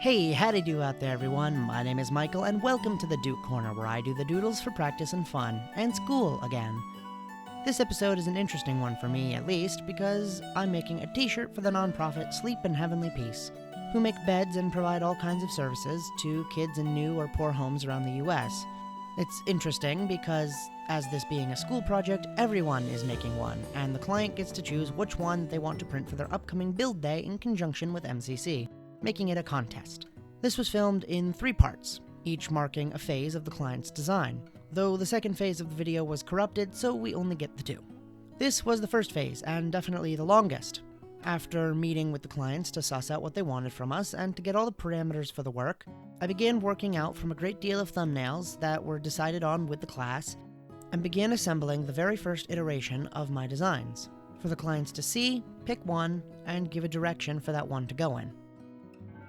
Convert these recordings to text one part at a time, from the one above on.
Hey, howdy do out there everyone, my name is Michael and welcome to the Duke Corner where I do the doodles for practice and fun, and school again. This episode is an interesting one for me at least because I'm making a t-shirt for the nonprofit Sleep in Heavenly Peace, who make beds and provide all kinds of services to kids in new or poor homes around the US. It's interesting because, as this being a school project, everyone is making one, and the client gets to choose which one they want to print for their upcoming build day in conjunction with MCC, making it a contest. This was filmed in 3 parts, each marking a phase of the client's design, though the second phase of the video was corrupted, so we only get the 2. This was the first phase, and definitely the longest. After meeting with the clients to suss out what they wanted from us and to get all the parameters for the work, I began working out from a great deal of thumbnails that were decided on with the class, and began assembling the very first iteration of my designs, for the clients to see, pick one, and give a direction for that one to go in.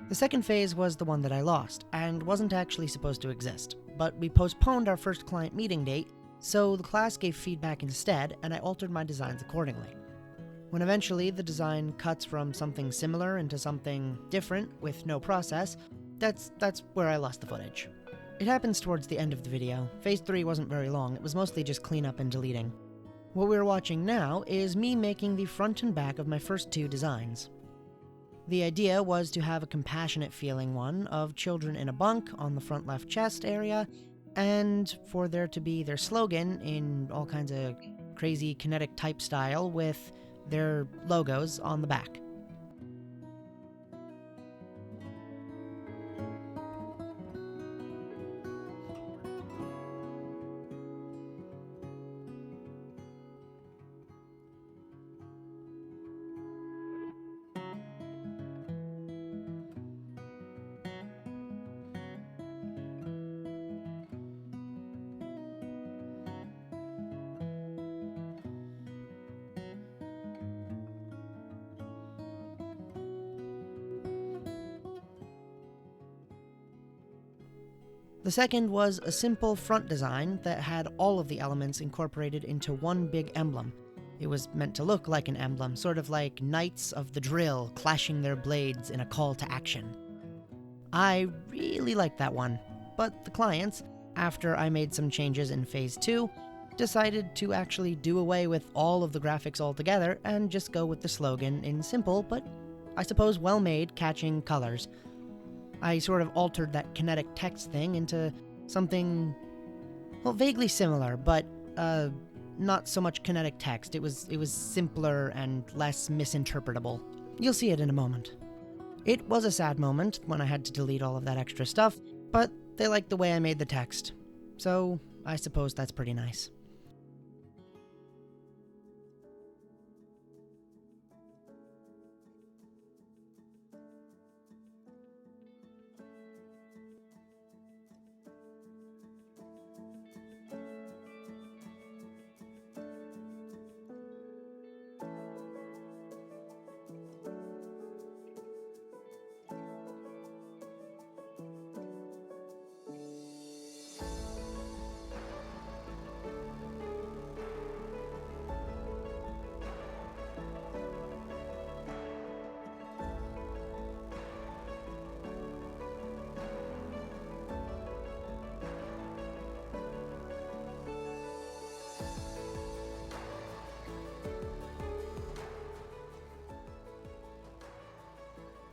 The second phase was the one that I lost, and wasn't actually supposed to exist, but we postponed our first client meeting date, so the class gave feedback instead, and I altered my designs accordingly. When eventually the design cuts from something similar into something different with no process, that's where I lost the footage. It happens towards the end of the video. Phase 3 wasn't very long, it was mostly just cleanup and deleting. What we're watching now is me making the front and back of my first 2 designs. The idea was to have a compassionate feeling one of children in a bunk on the front left chest area, and for there to be their slogan in all kinds of crazy kinetic type style with their logos on the back. The second was a simple front design that had all of the elements incorporated into one big emblem. It was meant to look like an emblem, sort of like knights of the drill clashing their blades in a call to action. I really liked that one, but the clients, after I made some changes in Phase 2, decided to actually do away with all of the graphics altogether and just go with the slogan in simple, but I suppose well-made, catching colors. I sort of altered that kinetic text thing into something, well, vaguely similar, but not so much kinetic text. It was simpler and less misinterpretable. You'll see it in a moment. It was a sad moment when I had to delete all of that extra stuff, but they liked the way I made the text, so I suppose that's pretty nice.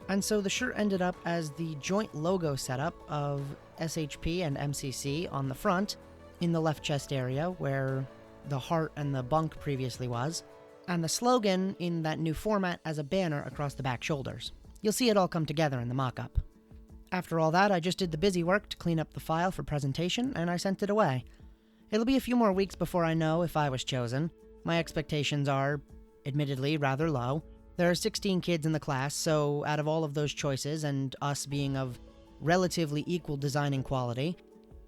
And so the shirt ended up as the joint logo setup of SHP and MCC on the front, in the left chest area where the heart and the bunk previously was, and the slogan in that new format as a banner across the back shoulders. You'll see it all come together in the mock-up. After all that, I just did the busy work to clean up the file for presentation, and I sent it away. It'll be a few more weeks before I know if I was chosen. My expectations are, admittedly, rather low. There are 16 kids in the class, so out of all of those choices, and us being of relatively equal designing quality,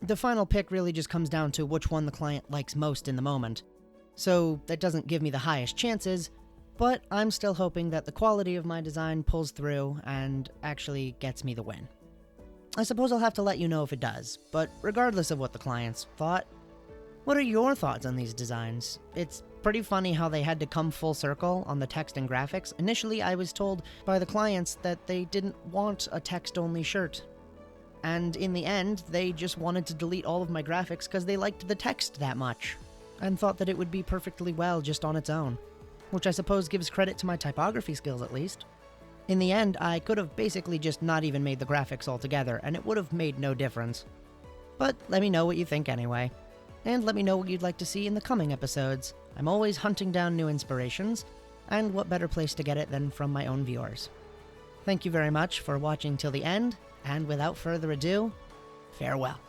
the final pick really just comes down to which one the client likes most in the moment. So that doesn't give me the highest chances, but I'm still hoping that the quality of my design pulls through and actually gets me the win. I suppose I'll have to let you know if it does, but regardless of what the clients thought, what are your thoughts on these designs? It's pretty funny how they had to come full circle on the text and graphics. Initially, I was told by the clients that they didn't want a text-only shirt. And in the end, they just wanted to delete all of my graphics because they liked the text that much, and thought that it would be perfectly well just on its own, which I suppose gives credit to my typography skills at least. In the end, I could have basically just not even made the graphics altogether, and it would have made no difference. But let me know what you think anyway. And let me know what you'd like to see in the coming episodes. I'm always hunting down new inspirations, and what better place to get it than from my own viewers. Thank you very much for watching till the end, and without further ado, farewell.